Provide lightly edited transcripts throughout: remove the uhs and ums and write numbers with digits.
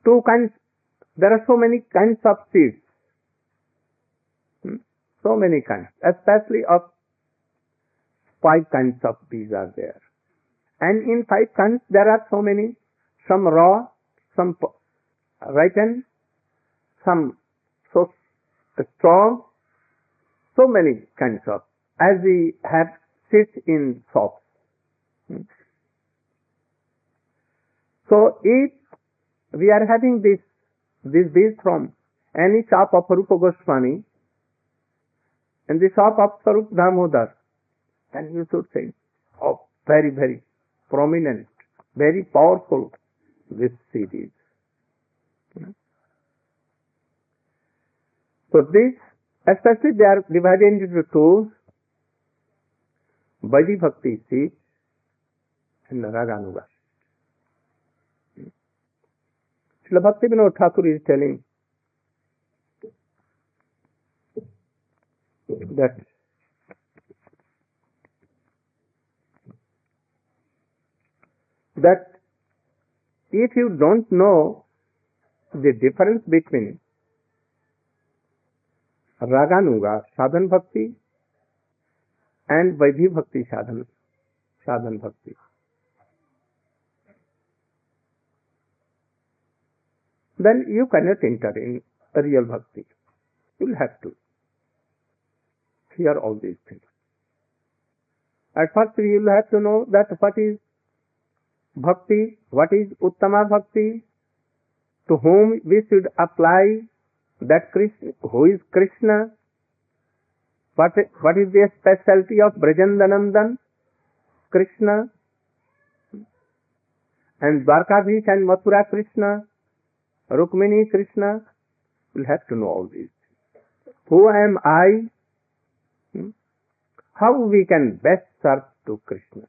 two kinds, there are so many kinds of seeds. So many kinds, especially of 5 kinds of bees are there. And in 5 kinds there are so many, some raw, some ripened, some so strong, so many kinds of, as we have seeds in shops. So if we are having this bees from any shop of Rupa Goswami, in the shop of Sarup Damodar, then you should say, oh, very, very prominent, very powerful this seed is. So this, especially they are divided into 2, Vaidhi Bhakti seed and Raganuga. Srila Bhakti Vinod Thakur is telling that if you don't know the difference between Raganuga Sadhan Bhakti and Vaidhi Bhakti Sadhan Bhakti, then you cannot enter in real bhakti. You will have to hear all these things. At first you will have to know that what is bhakti, what is Uttama Bhakti, to whom we should apply that Krishna, who is Krishna, what is the specialty of Brajandanandan, Krishna, and Dwarkadhish and Mathura Krishna, Rukmini Krishna. We'll have to know all these things. Who am I? How we can best serve to Krishna?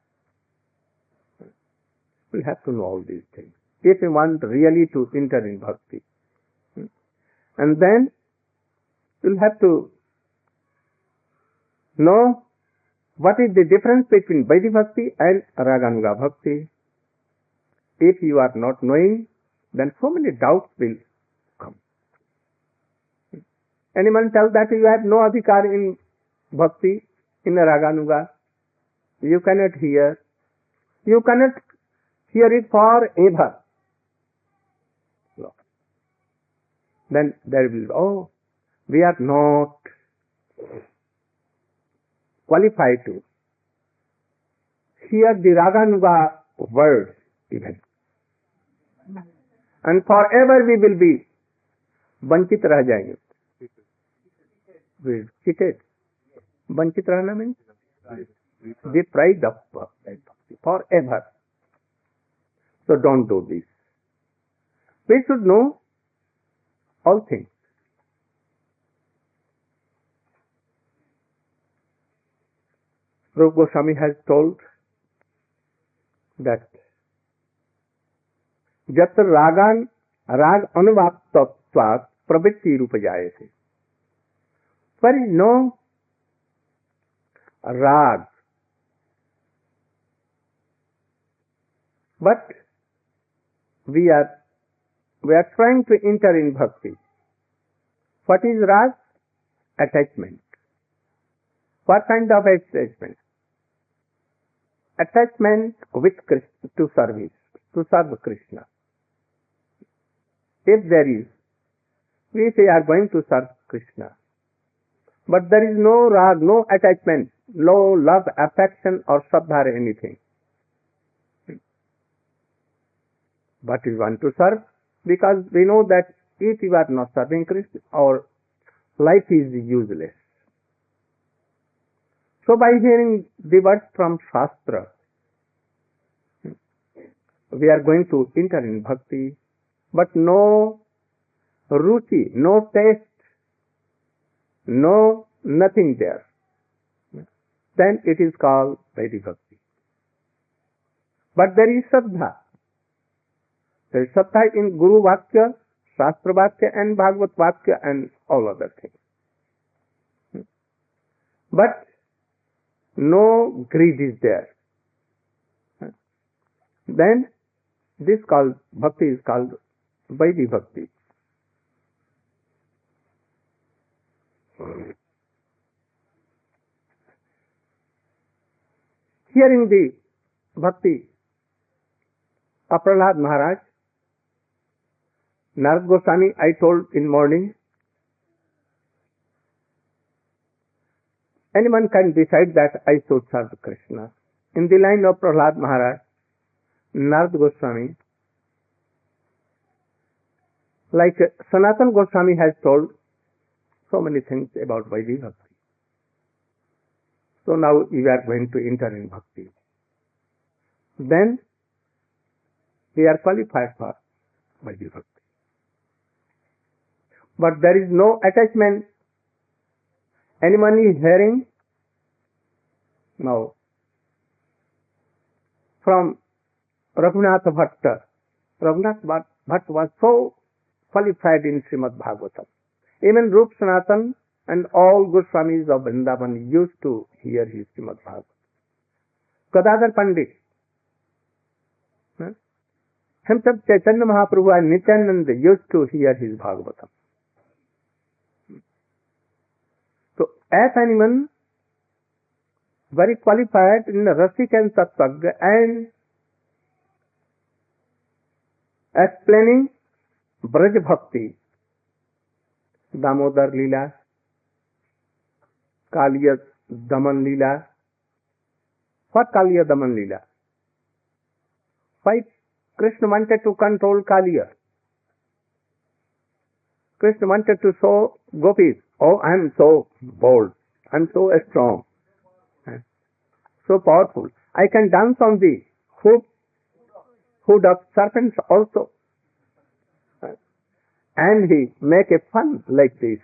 We'll have to know all these things if we want really to enter in bhakti. And then we'll have to know what is the difference between Vaidhi Bhakti and Raganuga Bhakti. If you are not knowing, then so many doubts will come. Anyone tell that you have no adhikar in bhakti, in Raganuga, you cannot hear. You cannot hear it forever. No. Then there will, we are not qualified to hear the Raganuga words even. And forever we will be vanchit rah jayenge. We cheated. Vanchit rahna means deprived of bhakti forever. So don't do this. We should know all things. Rupa Goswami has told that Jatra rag anuvaptatvat pravritti rupajayate. There is no rag, but we are trying to enter in bhakti. What is rag? Attachment. What kind of attachment? Attachment with Krishna, to service, to serve Krishna. If there is, we say are going to serve Krishna, but there is no rag, no attachment, no love, affection or shraddha or anything. But we want to serve because we know that if you are not serving Krishna, our life is useless. So by hearing the words from Shastra, we are going to enter in bhakti, but no ruchi, no taste, no nothing there. Then it is called Vaidhi Bhakti. But there is Shraddha. There is Shraddha in Guru Vakya, Shastra Vakya and Bhagavad Vakya and all other things. But no greed is there. Then this called bhakti is called Vaidhi Bhakti. Hearing the Bhakti of Prahlad Maharaj, Narad Goswami, I told in morning, anyone can decide that I should serve Krishna. In the line of Prahlad Maharaj, Narad Goswami, like Sanatana Goswami has told so many things about Vaidhi Bhakti. So now we are going to enter in Bhakti. Then we are qualified for Vaidhi Bhakti. But there is no attachment. Anyone is hearing now from Raghunath Bhatta. Raghunath Bhatta was so qualified in Srimad Bhagavatam. Even Rup Sanatan and all Goswamis of Vrindavan used to hear his Srimad Bhagavatam. Gadadhar Pandit, himself Chaitanya Mahaprabhu and Nityananda used to hear his Bhagavatam. So, as anyone very qualified in Rasik and Sattvaga and explaining Braj Bhakti, Damodar Leela, Kaliya Daman Leela. What Kaliya Daman Leela? Why Krishna wanted to control Kaliya? Krishna wanted to show gopis, oh, I am so bold, I am so strong, so powerful. I can dance on the hood of serpents also. And he make a fun like this.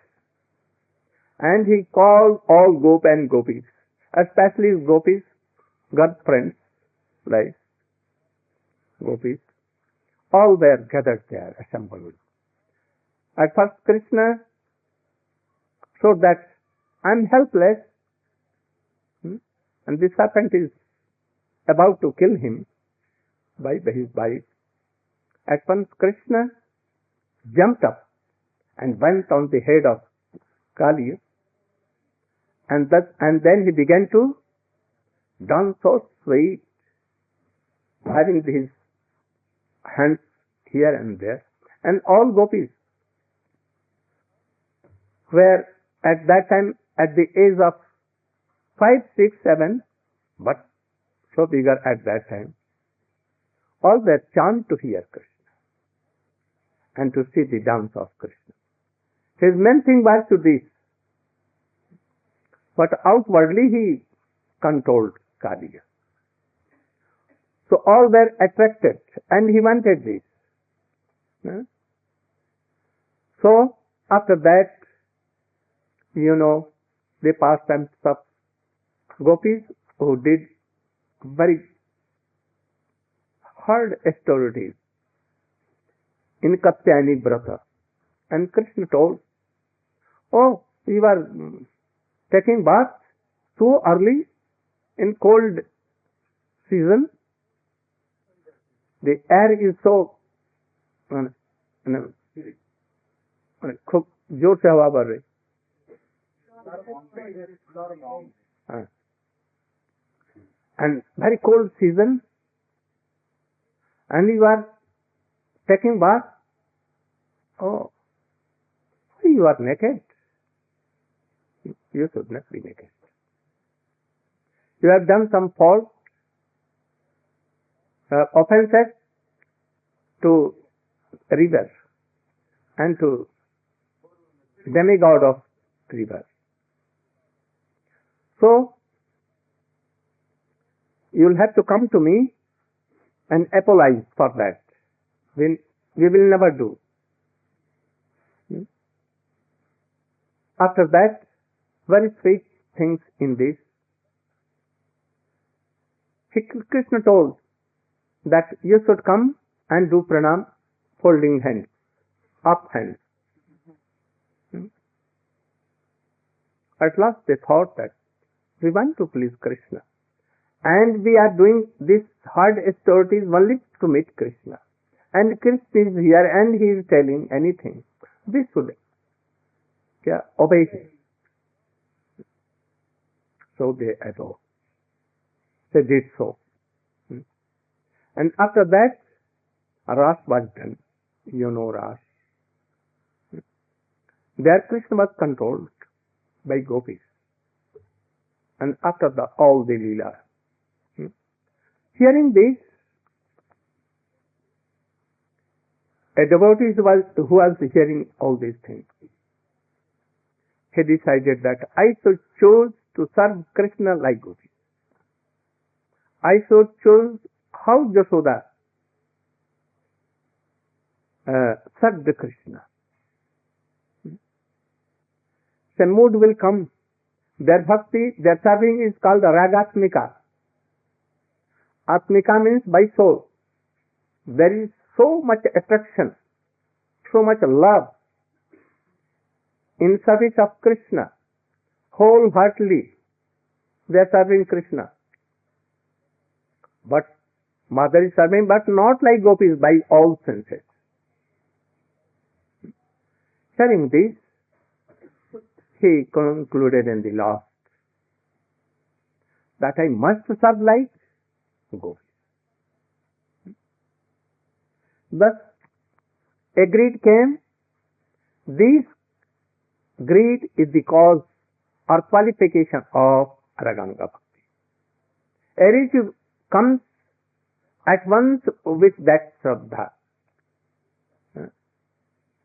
And he called all gop and gopis, especially gopis, girlfriends, like gopis, all were gathered there, assembled. At first Krishna showed that I am helpless, and the serpent is about to kill him by his bite. At once Krishna jumped up and went on the head of Kali, and then he began to dance so sweet, having his hands here and there, and all gopis were at that time at the age of 5, 6, 7, but so bigger at that time, all were charmed to hear Krishna and to see the dance of Krishna. His main thing was to this, but outwardly he controlled Kaliya. So all were attracted and he wanted this. So after that, the pastimes of gopis who did very hard austerities in Katyayani Vrata. And Krishna told, oh, you are taking bath too early in cold season. The air is so खूब जोर से हवा बढ़ रही, and very cold season, and you are taking bath. Oh, you are naked. You should not be naked. You have done some fault, offenses to river and to demigod of river. So, you will have to come to me and apologize for that. We will never do. After that, very sweet things in this. Krishna told that you should come and do pranam, folding hands, up hands. At last they thought that we want to please Krishna, and we are doing this hard austerities only to meet Krishna. and Krishna is here and he is telling anything, we should obey him. So they adore. They did so. And after that, Ras was done. You know Ras. There Krishna was controlled by gopis. And after all the Leela. Hearing this, a devotee who was hearing all these things, he decided that I should choose to serve Krishna like gopis. I should choose how Jashoda served Krishna. The mood will come. Their bhakti, their serving is called Ragatmika. Atmika means by soul. There is so much attraction, so much love in service of Krishna. Wholeheartedly they are serving Krishna. But mother is serving, but not like gopis, by all senses. Hearing this, he concluded in the last that I must serve like gopis. Thus, a greed came. This greed is the cause or qualification of Raganuga Bhakti. A ruchi comes at once with that Shraddha.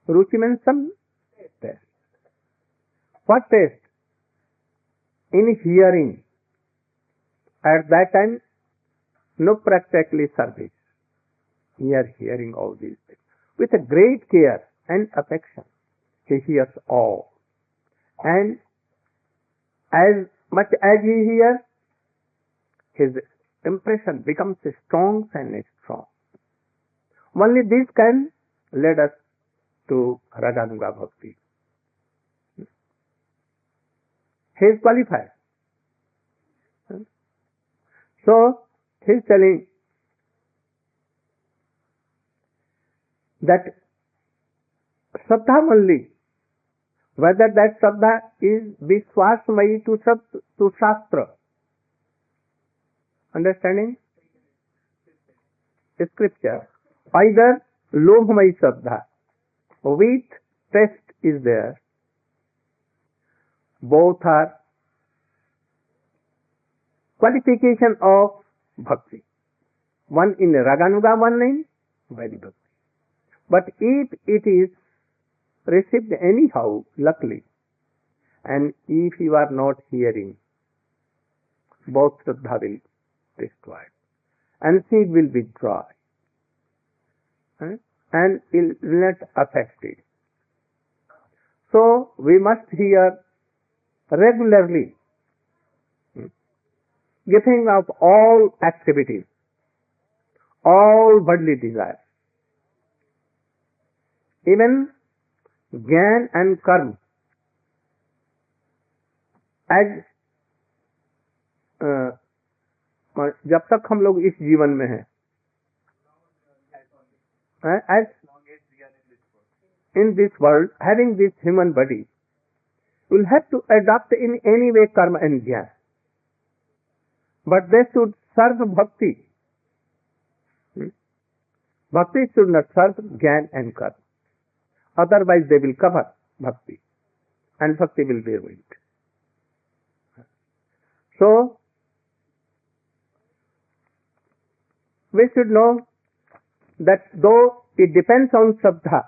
Ruchi means some taste. What taste? In hearing. At that time, no practically service. We are hearing all these things. With a great care and affection, he hears all. And as much as he hears, his impression becomes strong and strong. Only this can lead us to Raganuga Bhakti. He is qualified. So, he is telling that Shraddha only, whether that Shraddha is Vishwasmayi to Shastra, understanding scripture, either Lobhamayi Shraddha, with test is there, both are qualification of bhakti. One in Raganuga, one in Vaidhi Bhakti. But if it is received anyhow, luckily, and if you are not hearing, both Shraddha will destroy, and seed will be dry, and it will not affect it. So we must hear regularly, giving up all activities, all bodily desires, even ज्ञान and कर्म, as जब तक हम लोग इस जीवन में हैं, as in this world, having this human body, will have to adopt in any way karma and jnana. But they should serve bhakti. Bhakti should not serve jnana and karma. Otherwise they will cover bhakti, and bhakti will be ruined. So, we should know that though it depends on Shraddha,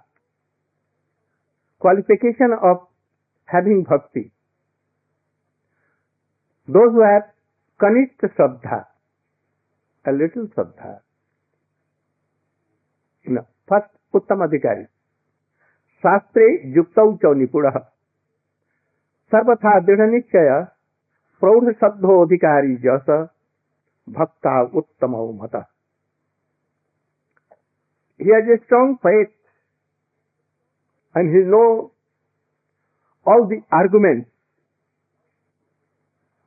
qualification of having bhakti, those who have kanishta Shraddha, a little Shraddha, first Uttam Adhikari, Shastre Yuktau Chau Nipurah, Sarvatha Dridha Praudha Saddho Adhikari Jasa, Bhakta Uttamau Mata. He has a strong faith, and he knows all the arguments,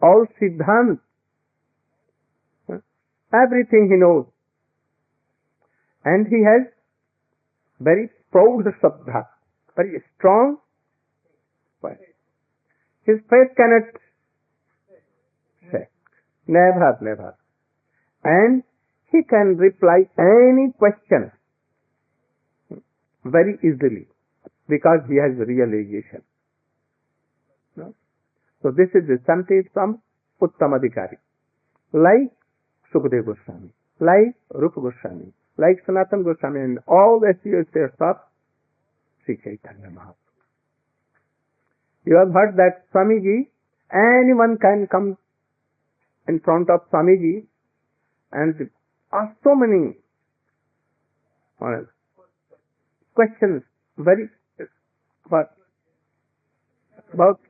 all siddhants, everything he knows, and he has very proud Shraddha, very strong faith. His faith cannot shake. Never, never. And he can reply any question very easily because he has realization. No? So this is something from Uttamadhikari. Like Sukadeva Goswami, like Rupa Goswami, like Sanatana Goswami and all the associates of Sri Chaitanya Mahaprabhu. You have heard that Swamiji, anyone can come in front of Swamiji and ask so many questions, very what about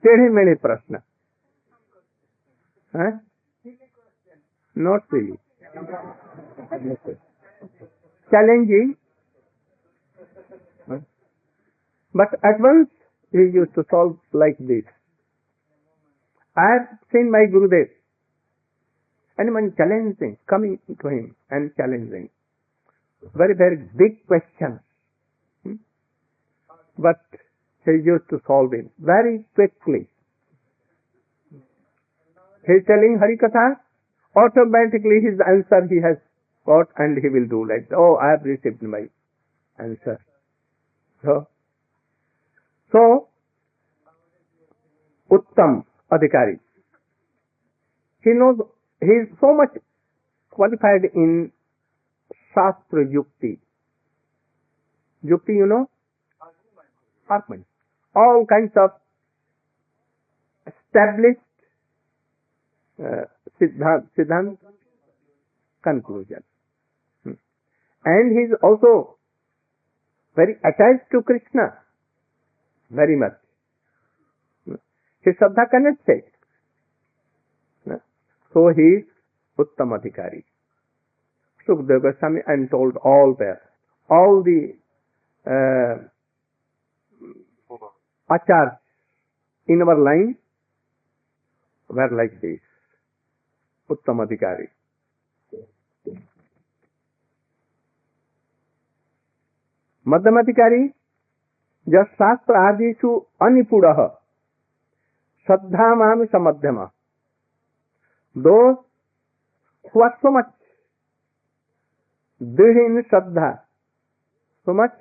many prashna. Huh? Not really. Challenging. But at once he used to solve like this. I have seen my Gurudev, anyone challenging, coming to him and challenging. Very, very big questions. But he used to solve it very quickly. He is telling Harikatha, automatically his answer he has got and he will do like, oh, I have received my answer. So Uttam Adhikari, he knows, he is so much qualified in Shastra Yukti. Yukti, you know? Argument. All kinds of established Siddhant conclusion. And he is also very attached to Krishna, very much. His Shraddha cannot say. So he is Uttamadhikari. Sukadeva Goswami and told all the achars in our line were like this. Uttamadhikari. Madhyamadhikari, just Shastra Adishu Anipudaha, Shraddha Mami Samadhyama. Those who are so much did in Shraddha, so much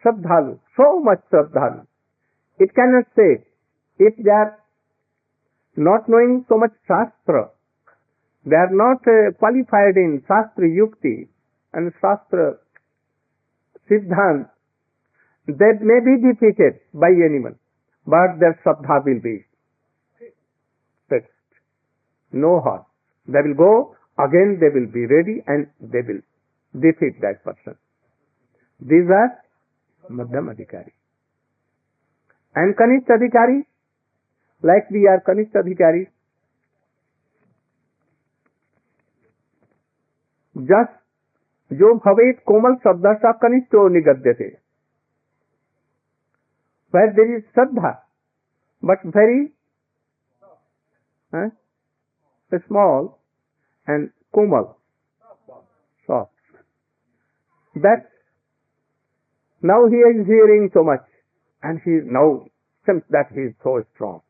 Shraddhalu, so much Shraddhalu. It cannot say, if they are not knowing so much Shastra, they are not qualified in Shastra Yukti and Shastra Siddhant, they may be defeated by anyone, but their Shraddha will be fixed. No harm. They will go, again they will be ready and they will defeat that person. These are Madhyam Adhikari. And Kanishta Adhikari, like we are Kanishta Adhikari, just जो भवेत कोमल श्रद्धा सा कनिष्ठो निगद्यते. Where there is Shraddha, but very small and komal, soft. That now he is hearing so much, and he now seems that he is so strong.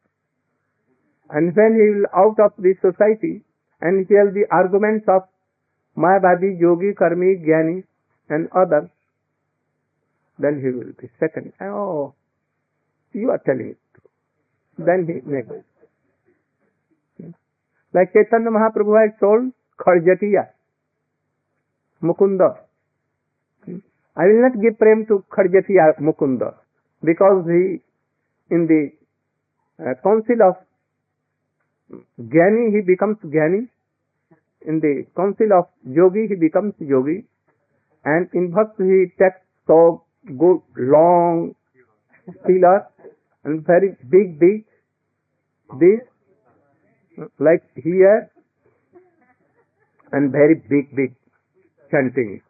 And when he will out of this society and hear the arguments of Mayavadi, Yogi, Karmi, Jnani and others, then he will be second. Oh, you are telling it. Then he may go. Like Chaitanya Mahaprabhu has told Kharjatiya, Mukunda. I will not give prem to Kharjatiya Mukunda, because he, in the council of Jnani, he becomes Jnani. In the council of Yogi, he becomes Yogi. And in Bhakti, he takes so good, long pillar and very big, this, like here, and very big chanting.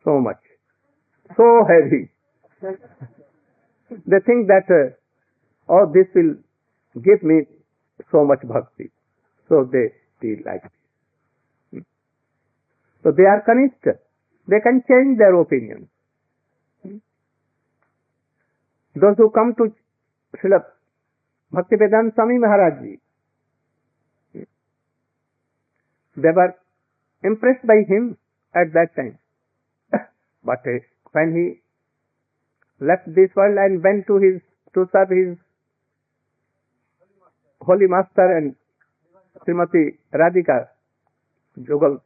So much. So heavy. They think that, oh, this will give me so much bhakti. So they feel like this. So they are connected. They can change their opinion. Those who come to Srila Bhaktivedanta Swami Maharaj Ji, they were impressed by him at that time. But when he left this world and went to serve his holy master and Srimati Radhika Jugal,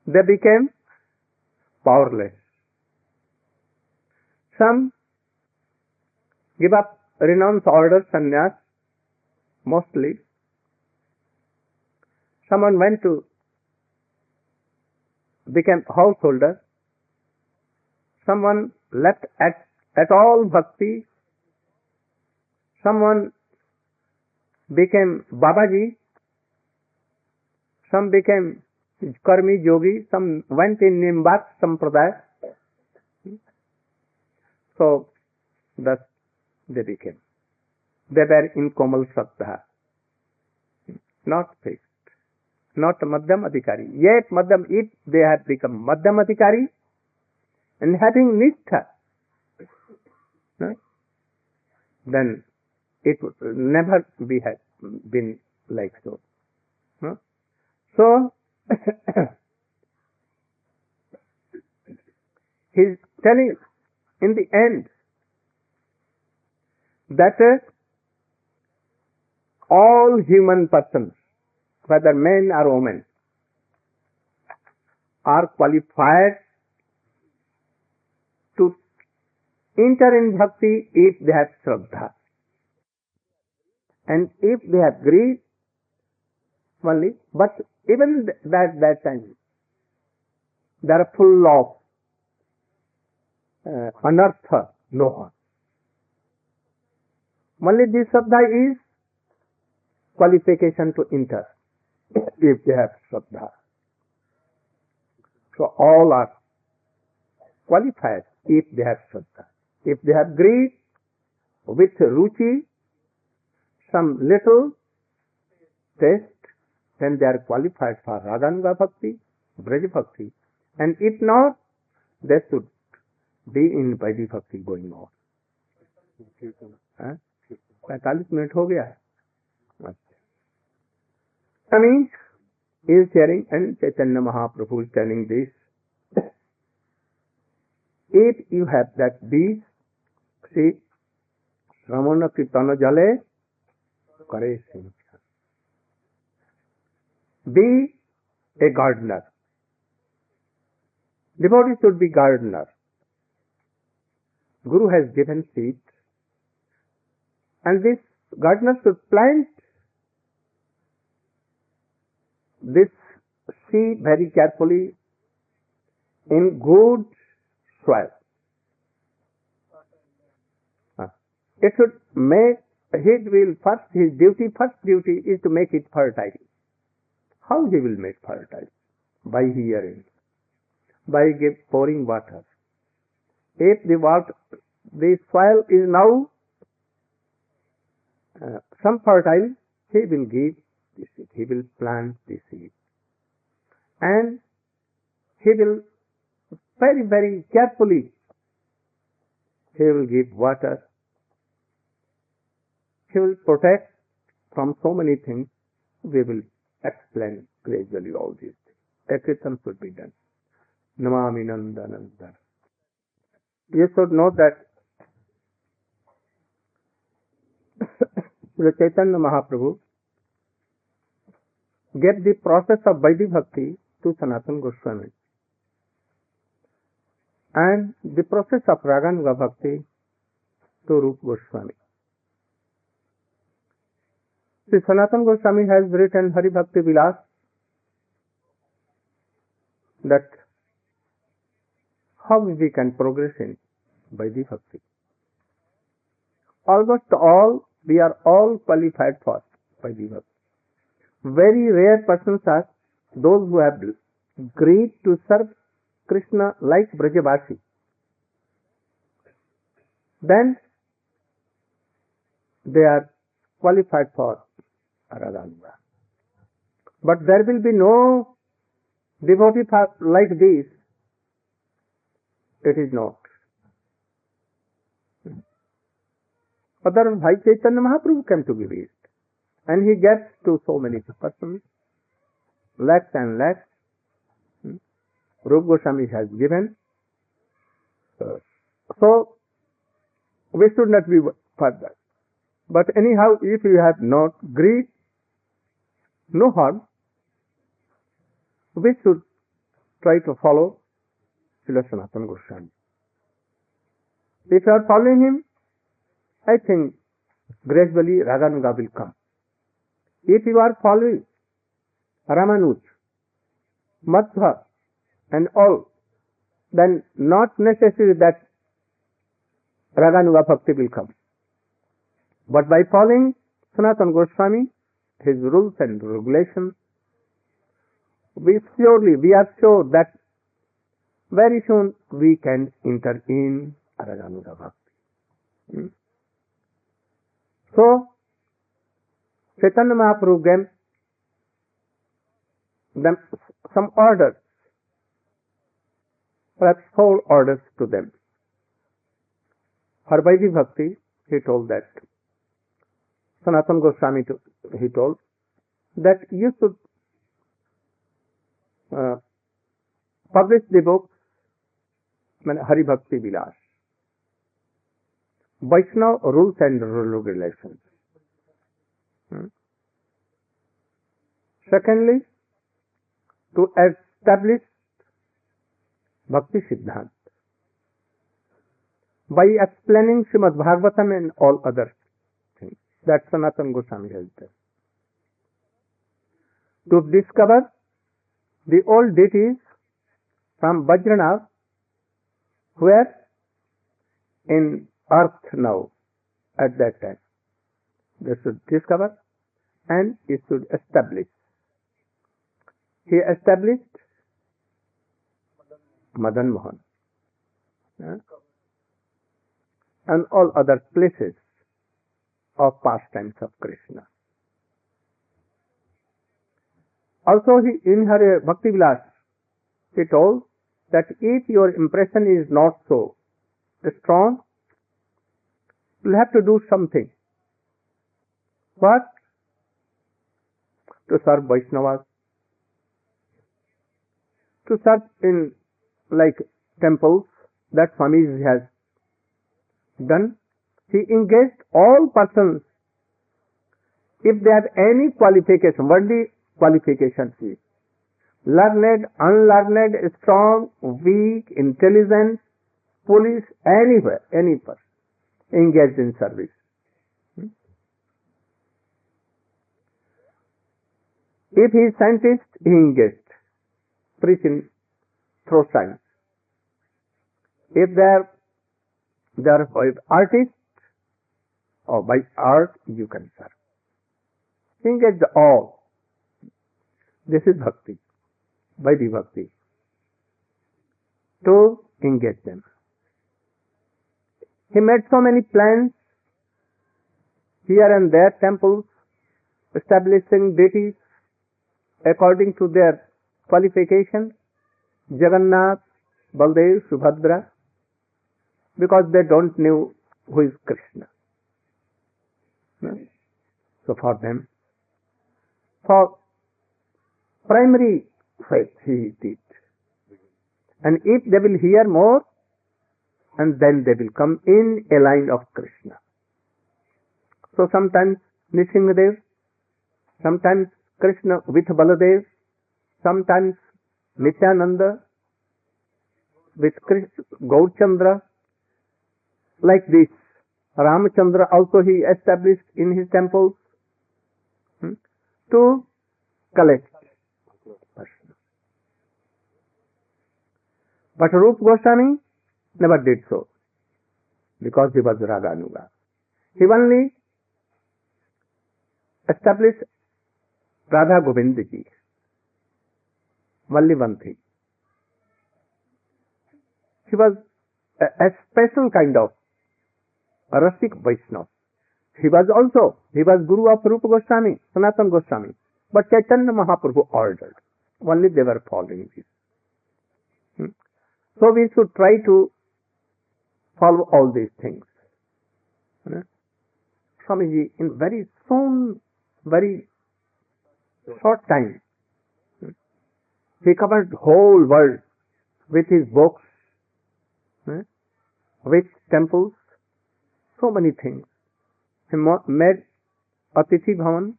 they became powerless. Some give up, renounce orders, sannyas, mostly. Someone went to become householder. Someone left at all bhakti. Someone became Babaji. Some became Karmi Yogi. Some went in Nimbat Sampradaya. So thus they became. They were in Komal Sattva, not fixed, not Madhyam Adhikari. Yet Madhyam, if they had become Madhyam Adhikari and having Nishtha, no, then it would never have been like so. No? So he's telling in the end that all human persons, whether men or women, are qualified to enter in bhakti if they have shraddha. And if they have greed, only, but even that time, they are full of anartha, loha. Only this shraddha is qualification to enter, if they have shraddha. So all are qualified if they have shraddha. If they have greed, with ruchi, some little taste, then they are qualified for Raganuga Bhakti, Braja Bhakti. And if not, they should be in Vaidhi Bhakti going on. 45 minutes हो गया है. Swami is hearing and Chaitanya Mahaprabhu is telling this. If you have that bees, see, Ramana Kirtana Jale Kare Singh. Be a gardener. Devotee should be gardener. Guru has given seed, and this gardener should plant this seed very carefully in good soil. It should make his first duty is to make it fertile. How he will make fertile? By hearing, by pouring water. If the soil is now some fertile, he will give the seed. He will plant the seed. And he will very, very carefully, he will give water. He will protect from so many things. We will explain gradually all these things. A kirtan should be done. Namami Nandananda. You should know that the Chaitanya Mahaprabhu gave the process of Vaidhi Bhakti to Sanatana Goswami and the process of Raganuga Bhakti to Rupa Goswami. The Sanatana Goswami has written Hari Bhakti Vilas, that how we can progress in Vaidhi Bhakti. Almost all, we are all qualified for Vaidhi Bhakti. Very rare persons are those who have agreed to serve Krishna like Brajavasi. Then they are qualified for Raganuga. But there will be no devotee like this. It is not. Other Bhai Chaitanya Mahaprabhu came to give it. And he gave to so many persons, lakhs and lakhs. Rupa Goswami has given. So, we should not be further. But anyhow, if you have not greed, no harm, we should try to follow Srila Sanatana Goswami. If you are following him, I think gradually Raganuga will come. If you are following Ramanuj, Madhva and all, then not necessary that Raganuga Bhakti will come. But by following Sanatana Goswami, his rules and regulations, we are sure that very soon we can enter in Raganuga Bhakti. So, Chaitanya Mahaprabhu gave them some orders, perhaps 4 orders to them. For Vaidhi Bhakti, he told that, Sanatana Goswami, he told that you should publish the book Hari Bhakti Vilas, Vaishnava rules and regulations. Secondly, to establish Bhakti Siddhant by explaining Srimad Bhagavatam and all other things that Sanatana Goswami has done. To discover the old deities from Vajranath, who are in earth now at that time. They should discover and he should establish. He established Madan Mohan and all other places of pastimes of Krishna. Also, in her Bhakti Vilas, he told that if your impression is not so strong, you'll have to do something. What? To serve Vaishnavas, to serve in like temples that Swami has done. He engaged all persons if they have any qualification, worldly qualifications, learned, unlearned, strong, weak, intelligent, foolish, anywhere, any person engaged in service. If he is scientist, he engaged, preaching through science. If they are artists, or by art you can serve. Engage all. This is bhakti, Vaidhi Bhakti. To engage them. He made so many plans here and there, temples, establishing deities according to their qualifications, Jagannath, Baldev, Subhadra, because they don't know who is Krishna. So for them, for primary faith he did. And if they will hear more, and then they will come in a line of Krishna. So sometimes Nrsimhadev, sometimes Krishna with Baladev, sometimes Nityananda with Gaurchandra, like this. Ramachandra also he established in his temples to collect persons. But Rupa Goswami never did so, because he was Raganuga. He only established Radha Govindji. Only one thing. He was a special kind of a Rasik Vaishnava. He was Guru of Rupa Goswami, Sanatana Goswami. But Chaitanya Mahaprabhu ordered. Only they were following this. So we should try to follow all these things. Swamiji, in very short time, he covered the whole world with his books, with temples, so many things. He made Atithi Bhavan,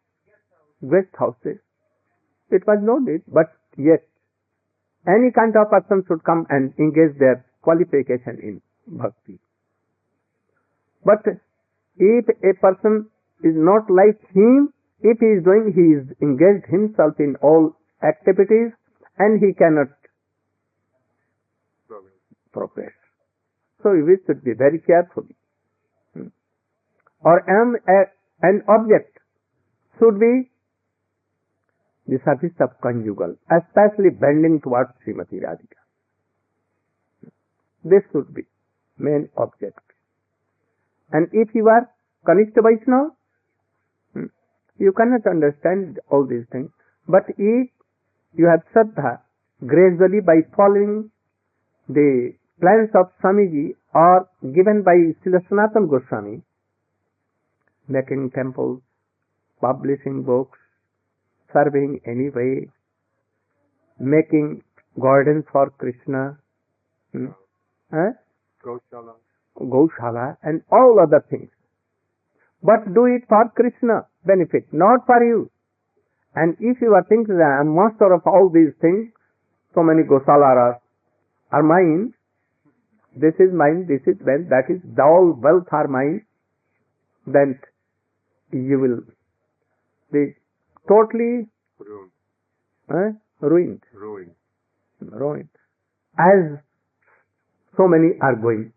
guest houses. It was no need, but yet any kind of person should come and engage their qualification in bhakti. But if a person is not like him, if he is engaged himself in all activities, and he cannot progress. So we should be very careful. Or an object should be the service of conjugal, especially bending towards Srimati Radhika. This should be main object. And if you are Kanishta Vaishnava, you cannot understand all these things. But if you have Shraddha, gradually by following the plans of Swamiji or given by Srila Sanatana Goswami, making temples, publishing books, serving any way, making gardens for Krishna, Gaushala, and all other things. But do it for Krishna benefit, not for you. And if you are thinking that I am master of all these things, so many Gosalaras are mine, this is mine, this is wealth, that is all wealth are mine, then you will be totally ruined. As so many are going.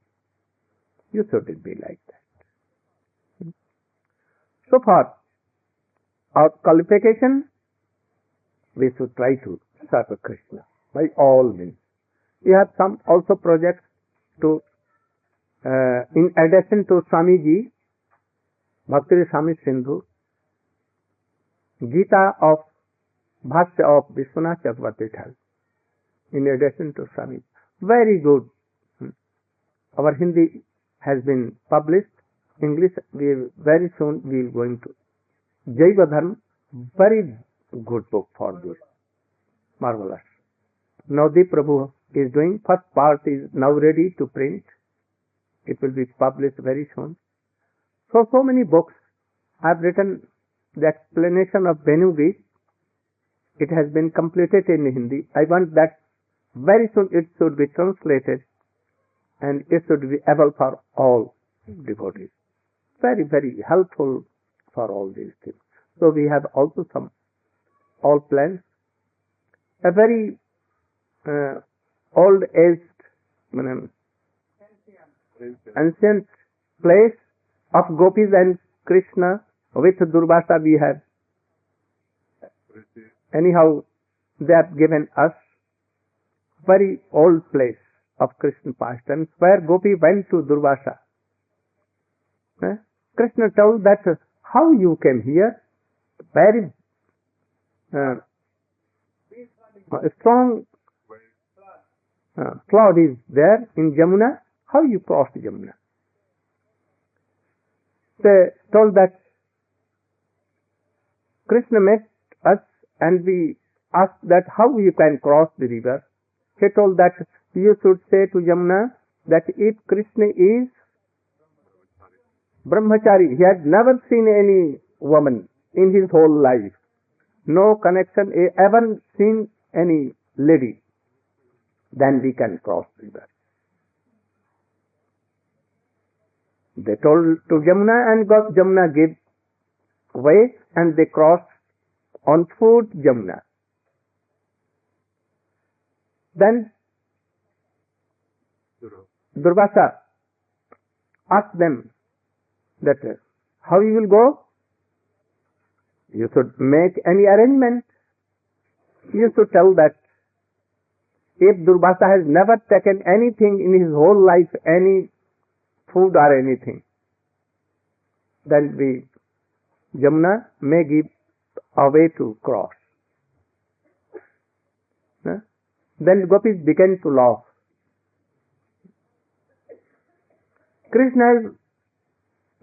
You shouldn't be like that. So for our qualification, we should try to serve Krishna by all means. We have some also projects to, in addition to Swamiji, Bhakti Swami Sindhu, Gita of Bhashya of Vishwanath Chakravarti Thal, in addition to Swami. Very good. Our Hindi has been published. English, very soon we will going to. Jaiva Dharma, very good book for this. Marvelous. Navdeep Prabhu is doing, first part is now ready to print. It will be published very soon. So many books. I have written the explanation of Venugi. It has been completed in Hindi. I want that very soon it should be translated and it should be able for all devotees. Very, very helpful for all these things. So we have also some all plans. A very old-aged, ancient place of Gopis and Krishna with Durvasa we have. Anyhow, they have given us very old place of Krishna pastimes where Gopi went to Durvasa. Krishna told that how you came here, very strong cloud is there in Jamuna. How you crossed Jamuna? They told that Krishna met us and we asked that how you can cross the river. He told that you should say to Jamuna that if Krishna is Brahmachari, he had never seen any woman in his whole life. No connection, ever seen any lady. Then we can cross the river. They told to Jamuna and Jamuna gave way and they crossed on foot Jamuna. Then Durvasa asked them that how you will go? You should make any arrangement. You should tell that if Durvasa has never taken anything in his whole life, any food or anything, then Jamuna may give a way to cross. Then gopis began to laugh. Krishna has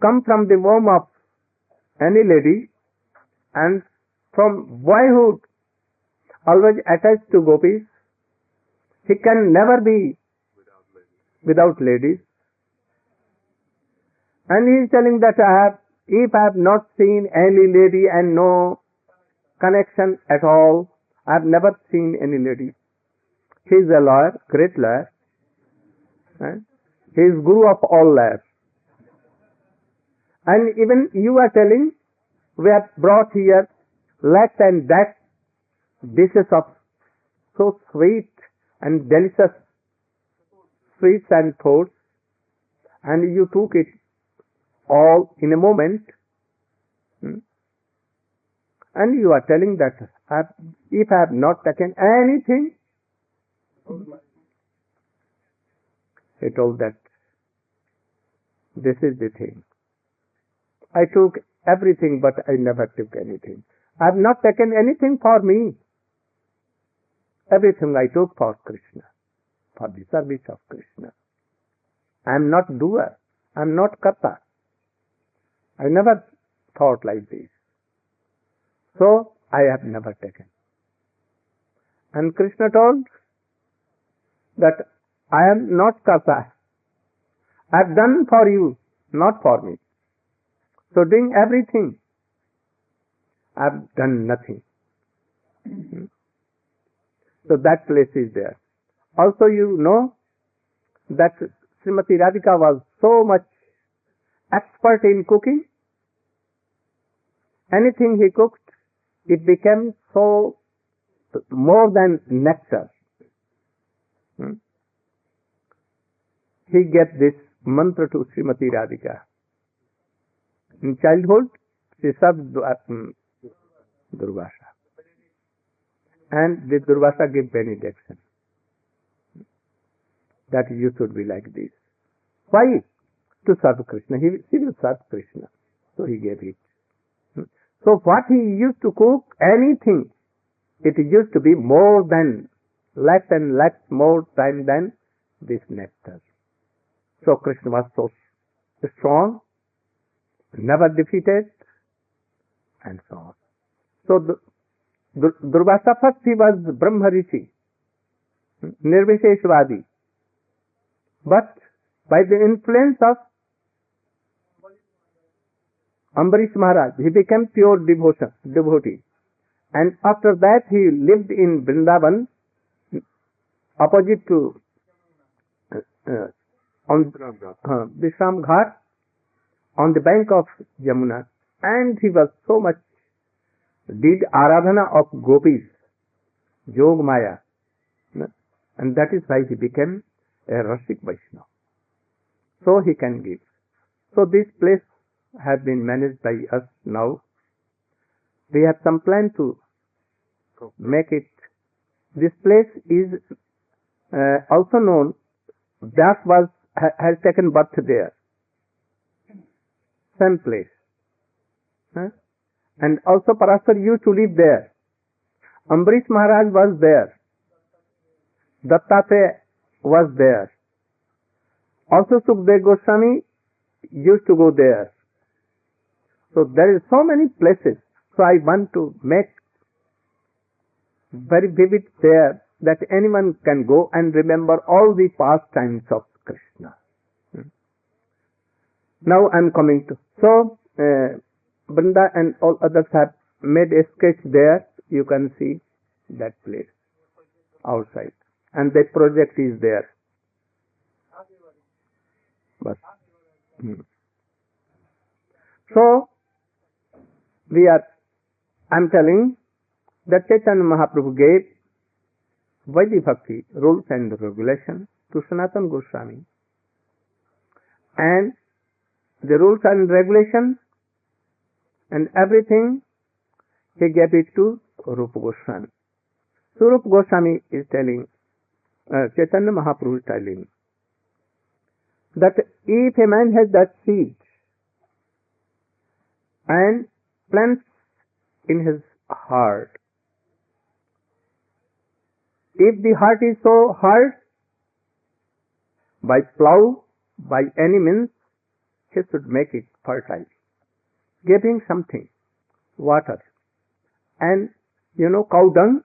come from the womb of any lady, and from boyhood always attached to gopis. He can never be without ladies. And he is telling that if I have not seen any lady and no connection at all, I have never seen any lady. He is a lawyer, great lawyer. He is guru of all lawyers. And even you are telling, we have brought here lakhs and lakhs dishes of so sweet and delicious sweets and foods, and you took it all in a moment. And you are telling that if I have not taken anything, he told that this is the thing. I took everything, but I never took anything. I have not taken anything for me. Everything I took for Krishna, for the service of Krishna. I am not doer. I am not karta. I never thought like this. So I have never taken. And Krishna told that I am not karta. I have done for you, not for me. So doing everything, I have done nothing. So that place is there. Also you know that Srimati Radhika was so much expert in cooking. Anything he cooked, it became so more than nectar. He gave this mantra to Srimati Radhika. In childhood, she served Durvasa. And the Durvasa gave benediction that you should be like this. Why? To serve Krishna. She will serve Krishna. So he gave it. So what he used to cook, anything, it used to be more than, lakhs and lakhs more time than this nectar. So Krishna was so strong, never defeated, and so on. So Durvasa first he was Brahma Rishi, Nirvisheshvadi. But by the influence of Ambarish Maharaj, he became pure devotee. And after that he lived in Vrindavan, opposite to on Vishram Ghat, on the bank of Yamuna. And he was so much, did Aradhana of Gopis, Yog Maya. And that is why he became a Rasik Vaishnava. So he can give. So this place has been managed by us now. We have some plan to make it. This place is also known, Vyas has taken birth there. Same place. And also Parasar used to live there. Ambarish Maharaj was there. Dattatreya was there. Also Sukdev Goswami used to go there. So there is so many places. So I want to make very vivid there that anyone can go and remember all the pastimes of Krishna. Now I am coming to, so Vrinda and all others have made a sketch there. You can see that place outside. And the project is there. But, so, I am telling that Chaitanya Mahaprabhu gave Vaidhi Bhakti rules and regulations to Sanatana Goswami. And the rules and regulations and everything he gave it to Rupa Goswami. So Rupa Goswami is telling, Chaitanya Mahaprabhu is telling that if a man has that seed, and plants in his heart. If the heart is so hard, by plough, by any means, he should make it fertile, giving something, water, and cow dung,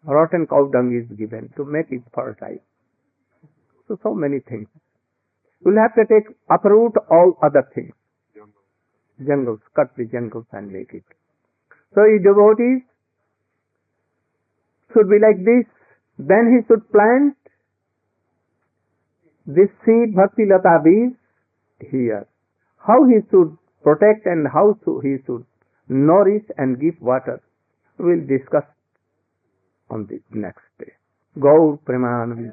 rotten cow dung is given to make it fertile. So many things. You'll have to uproot all other things. Jungles, cut the jungles and make it. So his devotees should be like this. Then he should plant this seed Bhakti Lata bees here. How he should protect and how he should nourish and give water, we'll discuss on the next day. Gaur Premanand.